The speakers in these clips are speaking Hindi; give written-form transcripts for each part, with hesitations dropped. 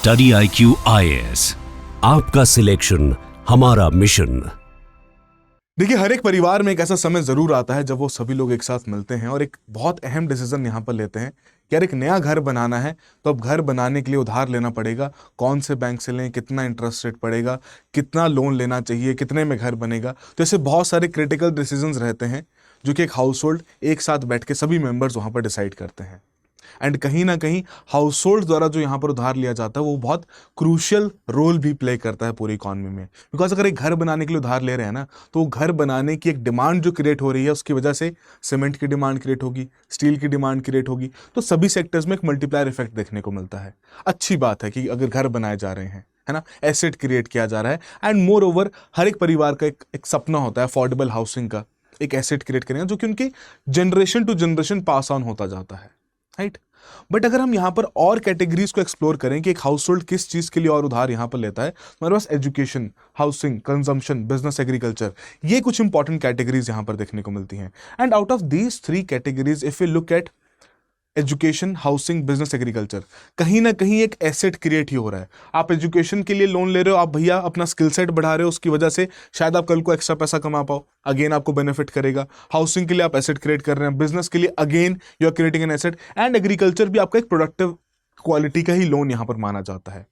स्टडी IQ IAS, आपका सिलेक्शन हमारा मिशन। देखिए, हर एक परिवार में एक ऐसा समय जरूर आता है जब वो सभी लोग एक साथ मिलते हैं और एक बहुत अहम डिसीजन यहाँ पर लेते हैं कि यार एक नया घर बनाना है, तो अब घर बनाने के लिए उधार लेना पड़ेगा। कौन से बैंक से लें, कितना इंटरेस्ट रेट पड़ेगा, कितना लोन लेना चाहिए, कितने में घर बनेगा। तो ऐसे बहुत सारे क्रिटिकल डिसीजंस रहते हैं जो कि एक हाउस होल्ड एक साथ बैठ के सभी मेंबर्स वहाँ पर डिसाइड करते हैं। एंड कहीं ना कहीं हाउस होल्ड द्वारा जो यहाँ पर उधार लिया जाता है वो बहुत क्रूशियल रोल भी प्ले करता है पूरी इकॉनमी में। बिकॉज अगर एक घर बनाने के लिए उधार ले रहे हैं ना, तो वो घर बनाने की एक डिमांड जो क्रिएट हो रही है उसकी वजह से सीमेंट की डिमांड क्रिएट होगी, स्टील की डिमांड क्रिएट होगी। तो सभी सेक्टर्स में एक मल्टीप्लायर इफेक्ट देखने को मिलता है। अच्छी बात है कि अगर घर बनाए जा रहे हैं, है ना, एसेट क्रिएट किया जा रहा है। एंड मोर ओवर हर एक परिवार का एक सपना होता है अफोर्डेबल हाउसिंग का, एक एसेट क्रिएट करेंगे जो कि उनकी generation to generation pass on होता जाता है, राइट। बट अगर हम यहां पर और कैटेगरीज को एक्सप्लोर करें कि एक हाउस होल्ड किस चीज के लिए और उधार यहां पर लेता है, हमारे पास education, housing, consumption, business, agriculture, ये कुछ इंपॉर्टेंट कैटेगरीज यहां पर देखने को मिलती हैं। And out of these three categories if you look at education, housing, business, agriculture, कहीं ना कहीं एक एसेट क्रिएट ही हो रहा है। आप एजुकेशन के लिए लोन ले रहे हो, आप भैया अपना स्किल सेट बढ़ा रहे हो, उसकी वजह से शायद आप कल को एक्स्ट्रा पैसा कमा पाओ, अगेन आपको बेनिफिट करेगा। हाउसिंग के लिए आप एसेट क्रिएट कर रहे हैं, बिजनेस के लिए again you are creating an asset, and agriculture भी आपका एक प्रोडक्टिव क्वालिटी का ही लोन यहां पर माना जाता है।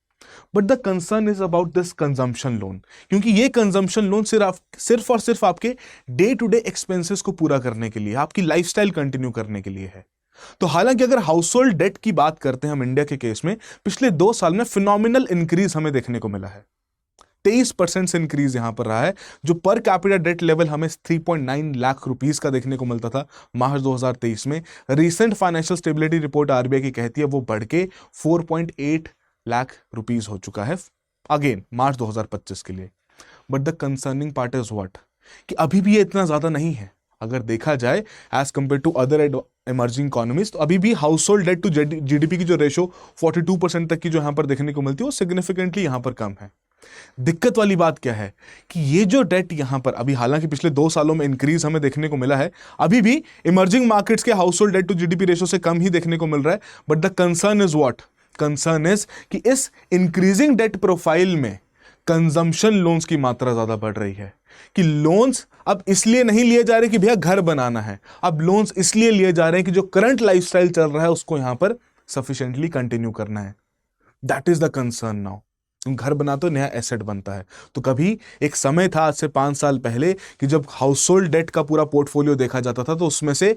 But the concern is about this consumption loan, क्योंकि ये कंजम्पशन लोन सिर्फ और सिर्फ आपके डे टू डे एक्सपेंसेस को पूरा करने के लिए, आपकी लाइफस्टाइल कंटिन्यू करने के लिए है। तो हालांकि अगर हाउस होल्ड डेट की बात करते हैं हम इंडिया के केस में, पिछले 2 साल में फिनोमिनल इंक्रीज हमें देखने को मिला है। 23% से इंक्रीज यहां पर रहा है। जो पर कैपिटा डेट लेवल हमें 3.9 लाख रुपीस का देखने को मिलता था मार्च 2023 में, recent financial stability report RBI की कहती है वो बढ़ के 4.8 लाख रुपीस हो चुका है अगेन मार्च 2025 के लिए। But the concerning part is what, कि अभी भी ये इतना ज्यादा नहीं है। अगर देखा जाए as compare to other emerging economies, तो अभी भी household debt to GDP की जो रेशो 42% तक की जो यहां पर देखने को मिलती है वो सिग्निफिकेंटली यहां पर कम है। दिक्कत वाली बात क्या है कि ये जो डेट यहां पर अभी, हालांकि पिछले 2 सालों में इंक्रीज हमें देखने को मिला है, अभी भी इमर्जिंग मार्केट्स के household debt to GDP ratio से कम ही देखने को मिल रहा है। But the concern is what, concern is कि इस इंक्रीजिंग डेट प्रोफाइल में कंजम्पशन लोन्स की मात्रा ज्यादा बढ़ रही है। कि लोन्स अब इसलिए नहीं लिए जा रहे कि भैया घर बनाना है, अब लोन्स इसलिए लिए जा रहे हैं कि जो करंट लाइफस्टाइल चल रहा है उसको यहां पर सफिशिएंटली कंटिन्यू करना है। That is the concern now. घर बनाते हो, नया एसेट बनता है। तो कभी एक समय था आज से 5 साल पहले कि जब हाउस होल्ड डेट का पूरा पोर्टफोलियो देखा जाता था तो उसमें से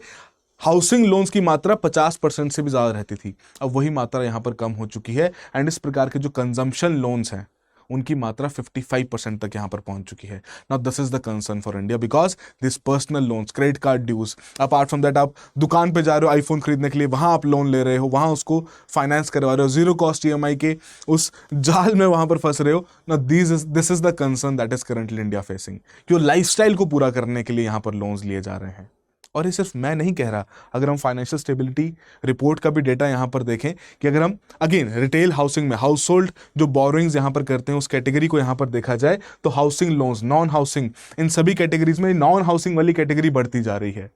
हाउसिंग लोन्स की मात्रा 50% से भी ज्यादा रहती थी। अब वही मात्रा यहां पर कम हो चुकी है। एंड इस प्रकार के जो कंजम्पशन लोन्स हैं उनकी मात्रा 55% तक यहां पर पहुंच चुकी है। Now this is the concern for India because this personal loans, credit card dues, apart from that आप दुकान पे जा रहे हो आईफोन खरीदने के लिए, वहां आप लोन ले रहे हो, वहां उसको फाइनेंस करवा रहे हो, जीरो कॉस्ट ईएमआई के उस जाल में वहां पर फंस रहे हो। Now this is the concern that is currently India facing, कि वो लाइफस्टाइल को पूरा करने के लिए यहां पर लोन्स लिए जा रहे हैं। और ये सिर्फ मैं नहीं कह रहा, अगर हम फाइनेंशियल स्टेबिलिटी रिपोर्ट का भी डेटा यहां पर देखें कि अगर हम अगेन रिटेल हाउसिंग में हाउस होल्ड जो बोरोइंग्स यहां पर करते हैं उस कैटेगरी को यहां पर देखा जाए तो हाउसिंग लोन्स, नॉन हाउसिंग, इन सभी कैटेगरीज में नॉन हाउसिंग वाली कैटेगरी बढ़ती जा रही है,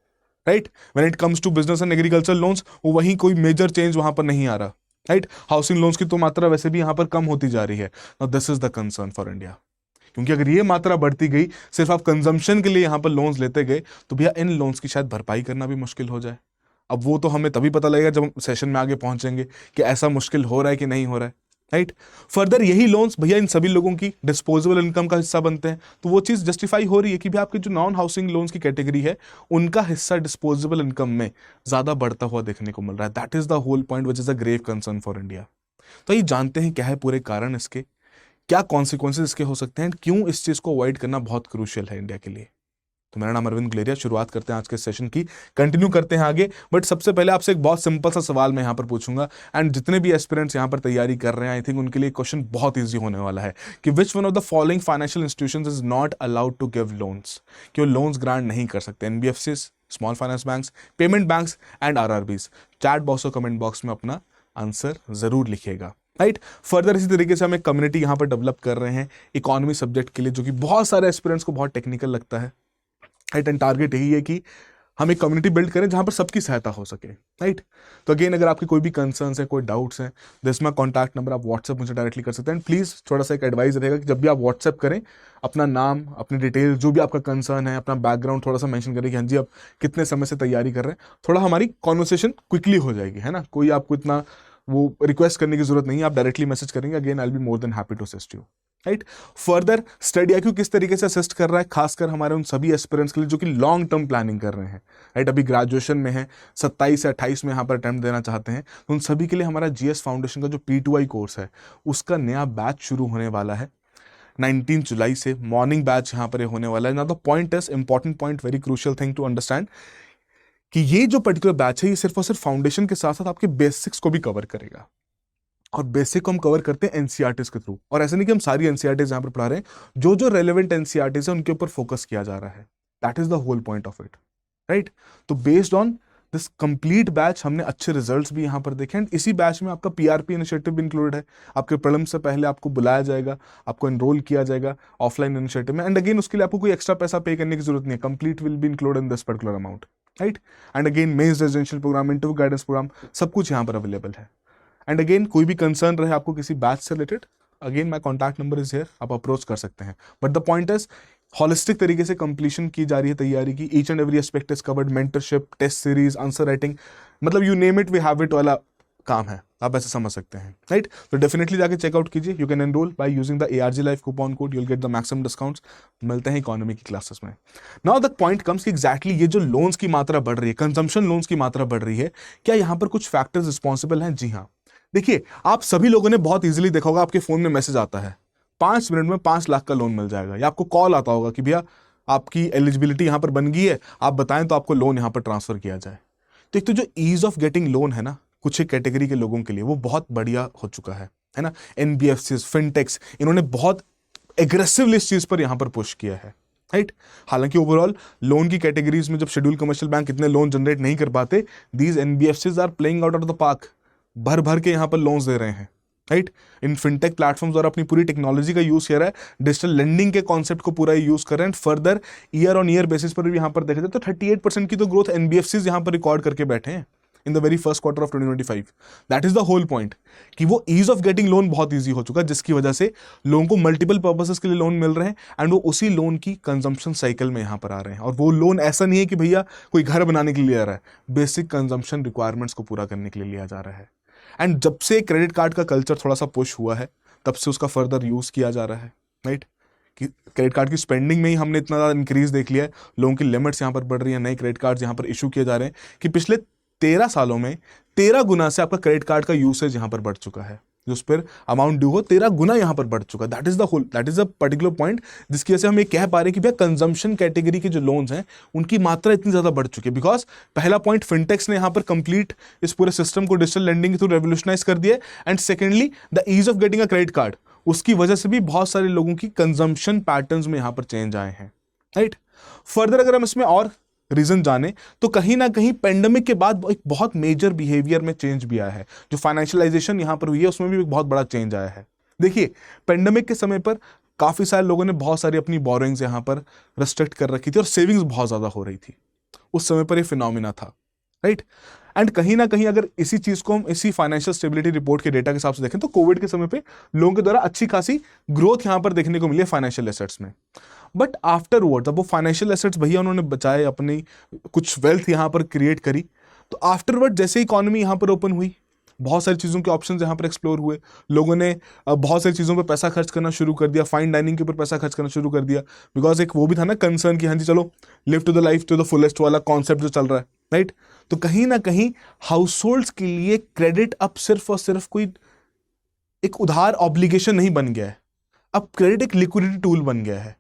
right. When it comes to business and agriculture loans, वो वहीं कोई मेजर चेंज वहां पर नहीं आ रहा, राइट। हाउसिंग लोन्स की तो मात्रा वैसे भी यहां पर कम होती जा रही है। Now this is the concern for India, क्योंकि अगर ये मात्रा बढ़ती गई, सिर्फ आप कंजम्पशन के लिए यहां पर लोन्स लेते गए, तो भैया इन लोन्स की शायद भरपाई करना भी मुश्किल हो जाए। अब वो तो हमें तभी पता लगेगा जब हम सेशन में आगे पहुंचेंगे कि ऐसा मुश्किल हो रहा है कि नहीं हो रहा है, राइट। फर्दर यही लोन्स भैया इन सभी लोगों की डिस्पोजेबल इनकम का हिस्सा बनते हैं, तो वो चीज जस्टिफाई हो रही है कि भैया आपके जो नॉन हाउसिंग लोन्स की कैटेगरी है उनका हिस्सा डिस्पोजेबल इनकम में ज्यादा बढ़ता हुआ देखने को मिल रहा है। That is the whole point which is a grave concern for India. तो ये जानते हैं क्या है पूरे कारण इसके, क्या कॉन्सिक्वेंसेज इसके हो सकते हैं, क्यों इस चीज को अवॉइड करना बहुत क्रूशियल है इंडिया के लिए। तो मेरा नाम अरविंद गुलेरिया, शुरुआत करते हैं आज के सेशन की, कंटिन्यू करते हैं आगे। बट सबसे पहले आपसे एक बहुत सिंपल सा सवाल मैं यहाँ पर पूछूंगा, एंड जितने भी एस्पिरेंट्स यहाँ पर तैयारी कर रहे हैं आई थिंक उनके लिए क्वेश्चन बहुत ईजी होने वाला है कि which one of the following financial institutions is not allowed to give loans, कि वो लोन्स ग्रांट नहीं कर सकते। NBFCs, small finance banks, payment banks and RRBs. Chat box और कमेंट बॉक्स में अपना आंसर जरूर लिखिएगा, राइट। फर्दर इसी तरीके से हम एक कम्युनिटी यहाँ पर डेवलप कर रहे हैं इकोनॉमी सब्जेक्ट के लिए, जो कि बहुत सारे एस्पिरेंट्स को बहुत टेक्निकल लगता है, राइट। एंड टारगेट यही है कि हम एक कम्युनिटी बिल्ड करें जहां पर सबकी सहायता हो सके, राइट। तो अगेन अगर आपके कोई भी कंसर्न्स है, कोई डाउट्स हैं, दिस माई कॉन्टैक्ट नंबर, आप व्हाट्सएप मुझे डायरेक्टली कर सकते हैं। एंड प्लीज़ थोड़ा सा एक एडवाइस रहेगा कि जब भी आप व्हाट्सएप करें, अपना नाम, अपनी डिटेल, जो भी आपका कंसर्न है, अपना बैकग्राउंड थोड़ा सा मेंशन करें कि हाँ जी आप कितने समय से तैयारी कर रहे हैं, थोड़ा हमारी कॉन्वर्सेशन क्विकली हो जाएगी, है ना। कोई आपको इतना वो रिक्वेस्ट करने की जरूरत नहीं है, आप डायरेक्टली मैसेज करेंगे, again I will be more than happy to assist you, right. Further study IQ किस तरीके से असिस्ट कर रहा है, खासकर हमारे उन सभी एस्पिरेंट्स के लिए जो कि लॉन्ग टर्म प्लानिंग कर रहे हैं, राइट। अभी ग्रेजुएशन में है, 27 से 28 में यहाँ पर अटेम्प्ट देना चाहते हैं, तो उन सभी के लिए हमारा GS फाउंडेशन का जो P2I कोर्स है उसका नया बैच शुरू होने वाला है 19 जुलाई से। मॉर्निंग बैच यहाँ पर होने वाला है ना। The point is important point, very crucial thing to understand कि ये जो पर्टिकुलर बैच है ये सिर्फ और सिर्फ फाउंडेशन के साथ साथ आपके बेसिक्स को भी कवर करेगा। और बेसिक को हम कवर करते हैं NCERTs के थ्रू, और ऐसा नहीं कि हम सारी NCERTs यहां पर पढ़ा रहे हैं, जो जो रेलेवेंट NCERTs है उनके ऊपर फोकस किया जा रहा है। That is the whole point of it, right. तो based on this complete batch हमने अच्छे रिजल्ट्स भी यहां पर देखे, एंड इसी बैच में आपका PRP इनिशिएटिव भी इंक्लूडेड है। आपके प्रीलिम्स से पहले आपको बुलाया जाएगा, आपको एनरोल किया जाएगा ऑफलाइन इनिशिएटिव में, एंड अगेन उसके लिए आपको कोई एक्स्ट्रा पैसा पे करने की जरूरत नहीं है, complete will be included in this particular amount, right. And again mains residential program, interview guidance program, सब कुछ यहाँ पर अवेलेबल है। एंड अगेन कोई भी कंसर्न रहे आपको किसी बैच से related, again my contact number is here, आप अप्रोच कर सकते हैं। But the point is holistic तरीके से कंप्लीशन की जा रही है तैयारी की, each and every aspect is covered, mentorship, test series, answer writing, मतलब you name it we have it वाला काम है, आप ऐसे समझ सकते हैं, राइट। तो डेफिनेटली जाके चेकआउट कीजिए। You can enrol by using the ARG life coupon code, you will get the maximum discounts. मिलते हैं इकोनॉमी की क्लासेस में। नाउ द पॉइंट कम्स कि एग्जैक्टली ये जो लोन्स की मात्रा बढ़ रही है, कंजम्पशन लोन्स की मात्रा बढ़ रही है, क्या यहाँ पर कुछ फैक्टर्स रिस्पॉन्सिबल हैं? जी हाँ। देखिए, आप सभी लोगों ने बहुत इजीली देखा होगा, आपके फोन में मैसेज आता है 5 मिनट में 5 लाख का लोन मिल जाएगा, या आपको कॉल आता होगा कि भैया आपकी एलिजिबिलिटी यहां पर बन गई है, आप बताएं तो आपको लोन यहां पर ट्रांसफर किया जाए। तो एक तो जो ईज ऑफ गेटिंग लोन है ना, कुछ एक कैटेगरी के लोगों के लिए वो बहुत बढ़िया हो चुका है ना। NBFCs, फिनटेक्स, इन्होंने बहुत एग्रेसिवली इस चीज पर यहां पर पुश किया है, राइट। हालांकि ओवरऑल लोन की कैटेगरीज में जब शेड्यूल कमर्शियल बैंक इतने लोन जनरेट नहीं कर पाते, these NBFCs are playing out of the park, भर भर के यहां पर लोन्स दे रहे हैं, राइट। इन फिनटेक प्लेटफॉर्म्स द्वारा अपनी पूरी टेक्नोलॉजी का यूज कर रहा है, डिजिटल लेंडिंग के कॉन्सेप्ट को पूरा यूज कर रहे हैं। Further year on year basis पर भी यहां पर देखा जाए तो 38% की तो ग्रोथ NBFCs यहां पर रिकॉर्ड करके बैठे हैं in the very first quarter of 2025। That is the whole point कि वो ईज ऑफ गेटिंग लोन बहुत ईजी हो चुका है, जिसकी वजह से लोगों को मल्टीपल पर्पसेस के लिए लोन मिल रहे हैं, एंड वो उसी लोन की कंजम्पशन साइकिल में यहां पर आ रहे हैं। और वो लोन ऐसा नहीं है कि भैया कोई घर बनाने के लिए आ रहा है, बेसिक कंजम्पशन रिक्वायरमेंट्स को पूरा करने के लिए लिया जा रहा है। एंड जब से क्रेडिट कार्ड का कल्चर थोड़ा सा पुश हुआ है, तब से उसका फर्दर यूज किया जा रहा है, राइट। कि क्रेडिट कार्ड की स्पेंडिंग में ही हमने इतना ज़्यादा इंक्रीज देख लिया है, लोगों की लिमिट्स यहाँ पर बढ़ रही है, नए क्रेडिट कार्ड यहाँ पर इशू किए जा रहे हैं कि पिछले 13 सालों में 13 गुना से आपका क्रेडिट कार्ड का यूसेज यहाँ पर बढ़ चुका है, जो उस पर अमाउंट ड्यू हो 13 गुना यहाँ पर बढ़ चुका है। That is the particular point जिसकी वजह से हम ये कह पा रहे हैं कि भैया कंजम्पशन कैटेगरी के जो लोन्स हैं उनकी मात्रा इतनी ज्यादा बढ़ चुकी है। बिकॉज पहला पॉइंट, फिनटेक्स ने यहाँ पर कंप्लीट इस पूरे सिस्टम को डिजिटल लेंडिंग के थ्रू रेवोल्यूशनाइज कर दिया, and secondly the ease of getting a credit card, उसकी वजह से भी बहुत सारे लोगों की कंजम्पशन पैटर्न्स में यहाँ पर चेंज आए हैं, राइट। फर्दर अगर हम इसमें और रीजन जाने तो कहीं ना कहीं पेंडेमिक के बाद एक बहुत मेजर बिहेवियर में चेंज भी आया है, जो फाइनेंशियलाइजेशन यहां पर हुई है उसमें भी एक बहुत बड़ा चेंज आया है। देखिए, पेंडेमिक के समय पर काफी सारे लोगों ने बहुत सारी अपनी बोरोइंग्स यहां पर रिस्ट्रिक्ट कर रखी थी और सेविंग्स बहुत ज्यादा हो रही थी, उस समय पर यह फिनोमिना था, राइट। एंड कहीं ना कहीं अगर इसी चीज को हम इसी फाइनेंशियल स्टेबिलिटी रिपोर्ट के डेटा के हिसाब से देखें तो कोविड के समय पे लोगों के द्वारा अच्छी खासी ग्रोथ यहां पर देखने को मिली है फाइनेंशियल एसेट्स में। बट आफ्टरवर्ड जब वो फाइनेंशियल एसेट्स भैया उन्होंने बचाए, अपनी कुछ वेल्थ यहां पर क्रिएट करी, तो आफ्टरवर्ड जैसे इकोनॉमी यहां पर ओपन हुई, बहुत सारी चीज़ों के ऑप्शंस यहाँ पर एक्सप्लोर हुए, लोगों ने बहुत सारी चीज़ों पर पैसा खर्च करना शुरू कर दिया, फाइन डाइनिंग के ऊपर पैसा खर्च करना शुरू कर दिया, बिकॉज एक वो भी था ना कंसर्न कि हाँ जी चलो live to the life to the fullest वाला कॉन्सेप्ट जो चल रहा है, राइट। तो कहीं ना कहीं हाउस होल्ड्स के लिए क्रेडिट अब सिर्फ और सिर्फ कोई एक उधार ऑब्लिगेशन नहीं बन गया है, अब क्रेडिट एक लिक्विडिटी टूल बन गया है।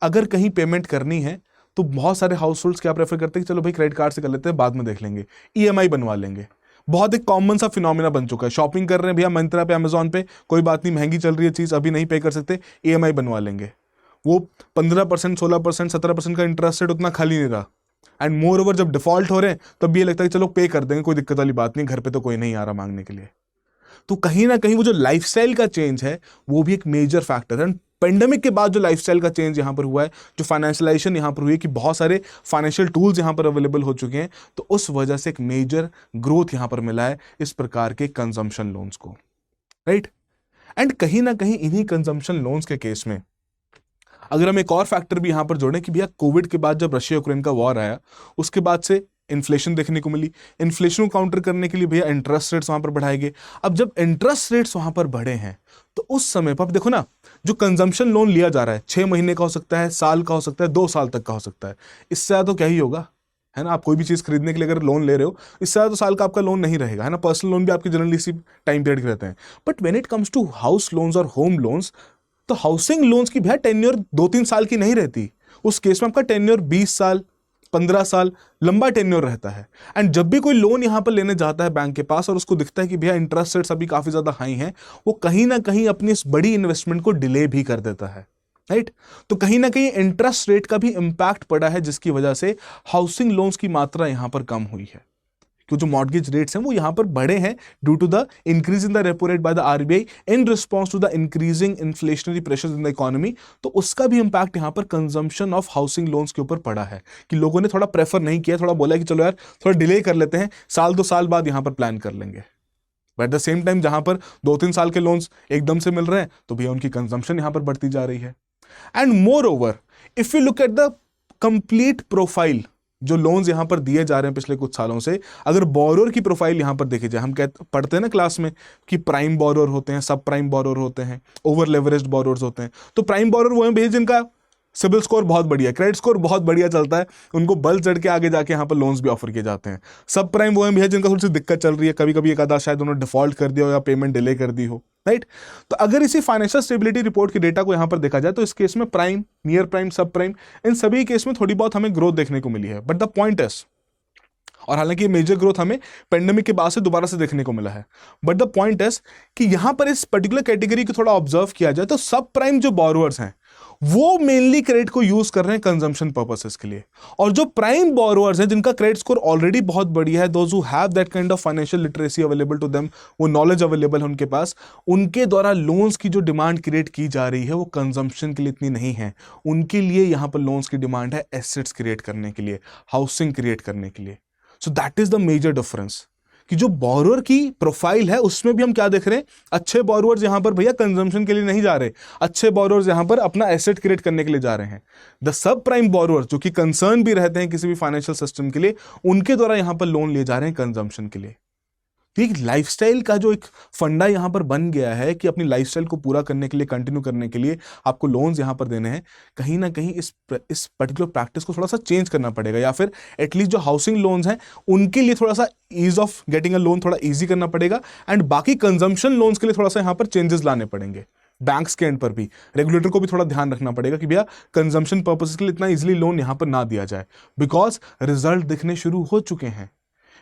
अगर कहीं पेमेंट करनी है तो बहुत सारे हाउस होल्ड्स क्या प्रेफर करते हैं कि चलो भाई क्रेडिट कार्ड से कर लेते हैं, बाद में देख लेंगे, EMI बनवा लेंगे। बहुत एक कॉमन सा फिनोमिना बन चुका है, शॉपिंग कर रहे हैं भैया मंत्रा पे, अमेजॉन पे, कोई बात नहीं महंगी चल रही है चीज़, अभी नहीं पे कर सकते, EMI बनवा लेंगे। वो 15%, 16%, 17% का इंटरेस्ट रेट उतना खाली नहीं रहा, एंड मोर ओवर जब डिफॉल्ट हो रहे हैं तब भी ये लगता है कि चलो पे कर देंगे, कोई दिक्कत वाली बात नहीं, घर पे तो कोई नहीं आ रहा मांगने के लिए। तो कहीं ना कहीं वो जो लाइफस्टाइल का चेंज है वो भी एक मेजर फैक्टर है। पेंडेमिक के बाद जो लाइफस्टाइल का चेंज यहाँ पर हुआ है, जो फाइनेंशियलाइजेशन यहाँ पर हुई है कि बहुत सारे फाइनेंशियल टूल्स यहाँ पर अवेलेबल हो चुके हैं, तो उस वजह से एक मेजर ग्रोथ यहाँ पर मिला है इस प्रकार के कंजम्पशन लोन्स को, राइट। एंड कहीं ना कहीं इन्हीं कंजम्पशन लोन्स के केस में अगर हम एक और फैक्टर भी यहां पर जोड़ें कि भैया कोविड के बाद जब रशिया यूक्रेन का वॉर आया, उसके बाद से इन्फ्लेशन देखने को मिली। इन्फ्लेशन को काउंटर करने के लिए भैया इंटरेस्ट रेट्स वहां पर बढ़ाए गए। अब जब इंटरेस्ट रेट्स वहां पर बढ़े हैं तो उस समय पर आप देखो ना, जो कंजम्पशन लोन लिया जा रहा है 6 महीने का हो सकता है, साल का हो सकता है, 2 साल तक का हो सकता है, इससे ज़्यादा तो क्या ही होगा, है ना। आप कोई भी चीज़ खरीदने के लिए अगर लोन ले रहे हो, इससे ज़्यादा तो साल का आपका लोन नहीं रहेगा, है ना। पर्सनल लोन भी आपके जनरली इसी टाइम पीरियड के रहते हैं। But when it comes to house loans और होम लोन्स, तो हाउसिंग लोन्स की भैया टेन्योर 2-3 साल की नहीं रहती। उस केस में आपका टेन्योर 20 साल, 15 साल लंबा टेन्योर रहता है। एंड जब भी कोई लोन यहां पर लेने जाता है बैंक के पास और उसको दिखता है कि भैया इंटरेस्ट रेट्स अभी काफी ज्यादा हाई हैं, वो कहीं ना कहीं अपनी इस बड़ी इन्वेस्टमेंट को डिले भी कर देता है, राइट। तो कहीं ना कहीं इंटरेस्ट रेट का भी इंपैक्ट पड़ा है, जिसकी वजह से हाउसिंग लोन्स की मात्रा यहां पर कम हुई है। क्योंकि जो मॉर्गेज रेट्स हैं वो यहां पर बढ़े हैं due to the increase in the repo rate by the RBI in response to the increasing inflationary pressures in the economy. तो उसका भी इंपैक्ट यहां पर कंजम्पशन ऑफ हाउसिंग लोन्स के ऊपर पड़ा है कि लोगों ने थोड़ा प्रेफर नहीं किया, थोड़ा बोला कि चलो यार थोड़ा डिले कर लेते हैं, साल 2 साल बाद यहां पर प्लान कर लेंगे। But at the same time जहां पर 2-3 साल के लोन्स एकदम से मिल रहे हैं, तो भैया उनकी कंजम्पशन यहां पर बढ़ती जा रही है। And more over, if you look at the complete profile जो लोन्स यहां पर दिए जा रहे हैं पिछले कुछ सालों से, अगर बोरोर की प्रोफाइल यहां पर देखी जाए, हम पढ़ते हैं ना क्लास में कि प्राइम बोरोर होते हैं, सब प्राइम बोरोर होते हैं, ओवर लेवरेज्ड बोरोर्स होते हैं। तो प्राइम बोरोर वो हैं भैया जिनका सिबिल स्कोर बहुत बढ़िया, क्रेडिट स्कोर बहुत बढ़िया चलता है, उनको बल चढ़ के आगे जाके यहाँ पर लोन्स भी ऑफर किए जाते हैं। सब प्राइम वो हैं भैया जिनका थोड़ी सी दिक्कत चल रही है, कभी कभी एक आधा शायद उन्होंने डिफॉल्ट कर दिया हो या पेमेंट डिले कर दी हो, राइट। तो अगर इसी फाइनेंशियल स्टेबिलिटी रिपोर्ट के डेटा को यहाँ पर देखा जाए तो इस केस में प्राइम, नियर प्राइम, सब प्राइम, इन सभी केस में थोड़ी बहुत हमें ग्रोथ देखने को मिली है। बट द पॉइंट इज, और हालांकि ये मेजर ग्रोथ हमें पेंडेमिक के बाद से दोबारा से देखने को मिला है, बट द पॉइंट इज कि यहां पर इस पर्टिकुलर कैटेगरी को थोड़ा ऑब्जर्व किया जाए तो सब प्राइम जो बोरोअर्स हैं वो मेनली क्रेडिट को यूज कर रहे हैं कंजम्पशन पर्पसेस के लिए, और जो प्राइम बोरोअर्स हैं जिनका क्रेडिट स्कोर ऑलरेडी बहुत बढ़िया है, those who have that kind of financial literacy available to them, वो नॉलेज अवेलेबल है उनके पास, उनके द्वारा लोन्स की जो डिमांड क्रिएट की जा रही है वो कंजम्पशन के लिए इतनी नहीं है। उनके लिए यहां पर लोन्स की डिमांड है एसेट्स क्रिएट करने के लिए, हाउसिंग क्रिएट करने के लिए। So that is the major difference कि जो बोरोअर की प्रोफाइल है उसमें भी हम क्या देख रहे हैं, अच्छे बोरोअर्स यहां पर भैया कंजम्पशन के लिए नहीं जा रहे, अच्छे बोरोअर्स यहां पर अपना एसेट क्रिएट करने के लिए जा रहे हैं। द सब प्राइम बोरोअर्स जो कि कंसर्न भी रहते हैं किसी भी फाइनेंशियल सिस्टम के लिए, उनके द्वारा यहां पर लोन लिए जा रहे हैं कंजम्पशन के लिए। एक लाइफस्टाइल का जो एक फंडा यहां पर बन गया है कि अपनी लाइफस्टाइल को पूरा करने के लिए, कंटिन्यू करने के लिए आपको लोन्स यहां पर देने हैं, कहीं ना कहीं इस पर्टिकुलर प्रैक्टिस को थोड़ा सा चेंज करना पड़ेगा, या फिर एटलीस्ट जो हाउसिंग लोन्स हैं उनके लिए थोड़ा सा ease of getting a loan थोड़ा ईजी करना पड़ेगा, एंड बाकी कंजम्पशन लोन्स के लिए थोड़ा सा यहां पर चेंजेस लाने पड़ेंगे। बैंक्स के एंड पर भी, रेगुलेटर को भी थोड़ा ध्यान रखना पड़ेगा कि भैया कंजम्पशन पर्पस के लिए इतना इजीली लोन यहां पर ना दिया जाए, बिकॉज रिजल्ट दिखने शुरू हो चुके हैं।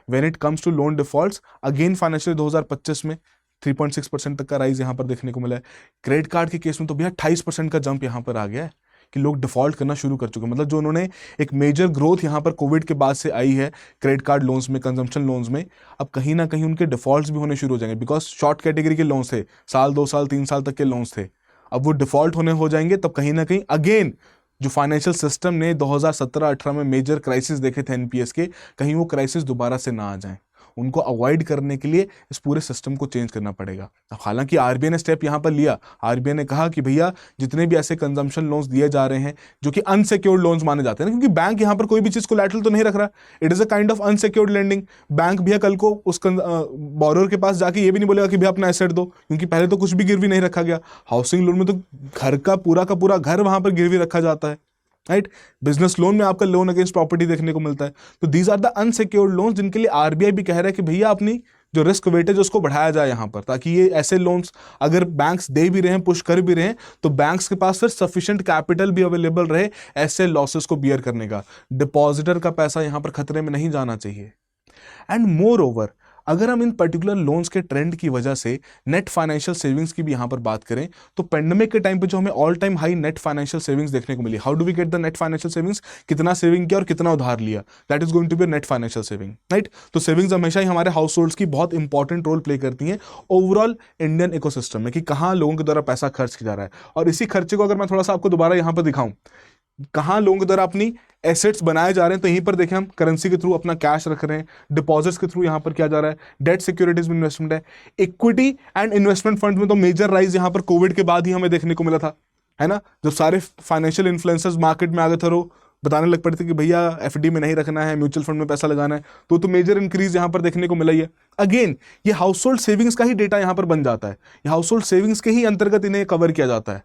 When it comes to loan defaults, again financial 2025 में 3.6% तक का राइज यहां पर देखने को मिला है। क्रेडिट कार्ड के केस में तो भैया 28% का जंप यहां पर आ गया है कि लोग डिफॉल्ट करना शुरू कर चुके हैं। मतलब जो उन्होंने एक मेजर ग्रोथ यहां पर कोविड के बाद से आई है क्रेडिट कार्ड लोन्स में, कंजम्पशन लोन्स में, अब कहीं ना कहीं उनके डिफॉल्ट्स भी होने शुरू हो जाएंगे, बिकॉज शॉर्ट कैटेगरी के लोन्स थे, साल 2 साल 3 साल तक के लोन्स थे, अब वो डिफॉल्ट होने हो जाएंगे। तब कहीं ना कहीं अगेन जो फाइनेंशियल सिस्टम ने 2017-18 में मेजर क्राइसिस देखे थे एनपीएस के, कहीं वो क्राइसिस दोबारा से ना आ जाएं, उनको अवॉइड करने के लिए इस पूरे सिस्टम को चेंज करना पड़ेगा। अब हालांकि आरबीआई ने स्टेप यहां पर लिया, आरबीआई ने कहा कि भैया जितने भी ऐसे कंजम्पशन लोन्स दिए जा रहे हैं जो कि अनसिक्योर्ड लोन्स माने जाते हैं ना, क्योंकि बैंक यहां पर कोई भी चीज कोलैटरल तो नहीं रख रहा, it is a kind of unsecured lending. Bank भैया कल को उस बोरोअर के पास जाके ये भी नहीं बोलेगा कि भैया अपना एसेट दो, क्योंकि पहले तो कुछ भी गिरवी नहीं रखा गया। हाउसिंग लोन में तो घर का पूरा घर वहां पर गिरवी रखा जाता है, राइट। बिजनेस लोन में आपका लोन अगेंस्ट प्रॉपर्टी देखने को मिलता है। तो these are the unsecured loans जिनके लिए आरबीआई भी कह रहा है कि भैया अपनी जो रिस्क वेटेज उसको बढ़ाया जाए यहां पर, ताकि ये ऐसे लोन्स अगर बैंक्स दे भी रहे हैं, पुश कर भी रहे हैं, तो बैंक्स के पास फिर सफिशिएंट कैपिटल भी अवेलेबल रहे ऐसे लॉसेस को बियर करने का। डिपॉजिटर का पैसा यहां पर खतरे में नहीं जाना चाहिए। एंड मोर ओवर, अगर हम इन पर्टिकुलर लोन्स के ट्रेंड की वजह से नेट फाइनेंशियल सेविंग्स की भी यहां पर बात करें तो पेंडेमिक के टाइम पे जो हमें all time high net financial savings देखने को मिली, how do we get the net financial savings, कितना सेविंग किया और कितना उधार लिया, that is going to be net financial saving, right. तो सेविंग्स हमेशा ही हमारे हाउस होल्ड्स की बहुत इंपॉर्टेंट रोल प्ले करती हैं ओवरऑल इंडियन इकोसिस्टम में कि कहां लोगों के द्वारा पैसा खर्च किया जा रहा है। और इसी खर्चे को अगर मैं थोड़ा सा आपको दोबारा यहां पर दिखाऊं, कहां लोगों के द्वारा अपनी एसेट्स बनाए जा रहे हैं, तो यहीं पर देखें हम करेंसी के थ्रू अपना कैश रख रहे हैं, डिपॉजिट्स के थ्रू यहां पर किया जा रहा है, डेट सिक्योरिटीज में इन्वेस्टमेंट है, इक्विटी एंड इन्वेस्टमेंट फंड में तो मेजर राइज यहां पर कोविड के बाद ही हमें देखने को मिला था, है ना, जब सारे फाइनेंशियल इन्फ्लुएंसर्स मार्केट में आ गए थे और बताने लग पड़े थे कि भैया एफडी में नहीं रखना है, म्यूचुअल फंड में पैसा लगाना है, तो मेजर इंक्रीज यहां पर देखने को मिला ही है। अगेन ये हाउस होल्ड सेविंग्स का ही डेटा यहां पर बन जाता है, ये हाउस होल्ड सेविंग्स के ही अंतर्गत इन्हें कवर किया जाता है।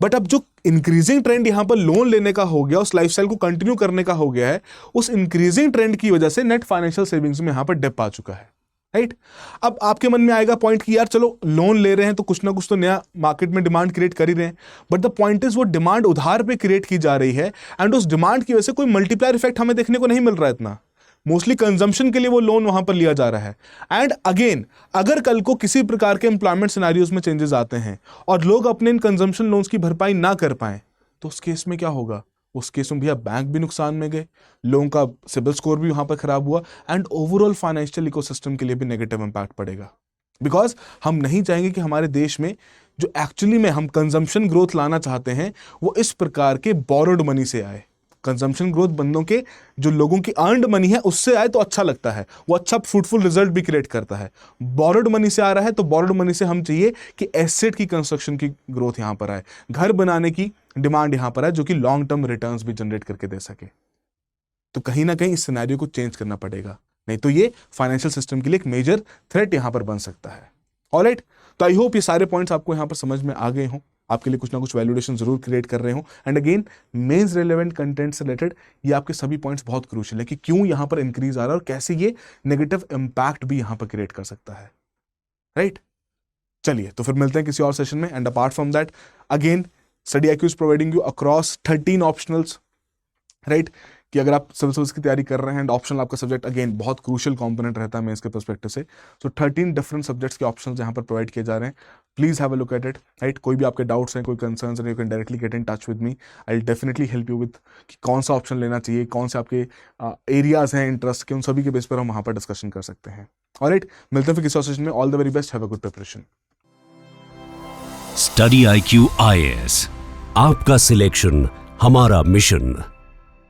बट अब जो इंक्रीजिंग ट्रेंड यहां पर लोन लेने का हो गया, उस लाइफस्टाइल को कंटिन्यू करने का हो गया है, उस इंक्रीजिंग ट्रेंड की वजह से नेट फाइनेंशियल सेविंग्स में यहां पर डिप आ चुका है, राइट। अब आपके मन में आएगा पॉइंट कि यार चलो लोन ले रहे हैं तो कुछ ना कुछ तो नया मार्केट में डिमांड क्रिएट कर ही रहे हैं, बट द पॉइंट इज वो डिमांड उधार पे क्रिएट की जा रही है एंड उस डिमांड की वजह से कोई मल्टीप्लायर इफेक्ट हमें देखने को नहीं मिल रहा है इतना, मोस्टली कंजम्पशन के लिए वो लोन वहां पर लिया जा रहा है। एंड अगेन अगर कल को किसी प्रकार के एम्प्लॉयमेंट सिनेरियोज में चेंजेस आते हैं और लोग अपने इन कंजम्पशन लोन्स की भरपाई ना कर पाए तो उस केस में क्या होगा, उस केस में भैया बैंक भी नुकसान में गए, लोगों का सिबिल स्कोर भी वहां पर खराब हुआ एंड ओवरऑल फाइनेंशियल इकोसिस्टम के लिए भी नेगेटिव इंपैक्ट पड़ेगा। बिकॉज हम नहीं चाहेंगे कि हमारे देश में जो एक्चुअली में हम कंजम्पशन ग्रोथ लाना चाहते हैं वो इस प्रकार के बोरोड मनी से आए। कंजम्पशन ग्रोथ बंदों के जो लोगों की अर्नड मनी है उससे आए तो अच्छा लगता है, वो अच्छा फ्रूटफुल रिजल्ट भी क्रिएट करता है। बोरोड मनी से आ रहा है तो बोरोड मनी से हम चाहिए कि एसेट की कंस्ट्रक्शन की ग्रोथ यहां पर आए, घर बनाने की डिमांड यहां पर है जो कि लॉन्ग टर्म रिटर्न्स भी जनरेट करके दे सके। तो कहीं ना कहीं इस सिनेरियो को चेंज करना पड़ेगा, नहीं तो ये फाइनेंशियल सिस्टम के लिए एक मेजर थ्रेट यहां पर बन सकता है। ऑलराइट, तो आई होप ये सारे पॉइंट्स आपको यहां पर समझ में आ गए हों, आपके लिए कुछ ना कुछ वैल्यूएशन जरूर क्रिएट कर रहे हो। And again mains relevant content से रिलेटेड ये आपके सभी पॉइंट्स बहुत क्रूशियल है कि क्यों यहां पर इंक्रीज आ रहा है और कैसे ये नेगेटिव इंपैक्ट भी यहां पर क्रिएट कर सकता है, राइट। चलिए तो फिर मिलते हैं किसी और सेशन में। And apart from that again study IQ is providing you across 13 optionals, right, कि अगर आप सिविल सर्विस की तैयारी कर रहे हैं एंड ऑप्शनल आपका सब्जेक्ट अगेन बहुत क्रूशियल कंपोनेंट रहता है मेंस के पर्सपेक्टिव से, सो 13 डिफरेंट सब्जेक्ट्स के ऑप्शंस यहाँ पर प्रोवाइड किए जा रहे हैं। Please have a look at it, right. कोई भी आपके डाउट्स हैं, कोई कंसर्न्स हैं, you can directly get in touch with me, I will definitely help you with कि कौन सा ऑप्शन लेना चाहिए, कौन से आपके एरियाज हैं इंटरेस्ट के, उन सभी के बेस पर हम वहाँ पर डिस्कशन कर सकते हैं। ऑलराइट, मिलते हैं फिर किसी और सेशन में। All the very best, have a good preparation. Study IQ IAS, आपका सिलेक्शन हमारा मिशन।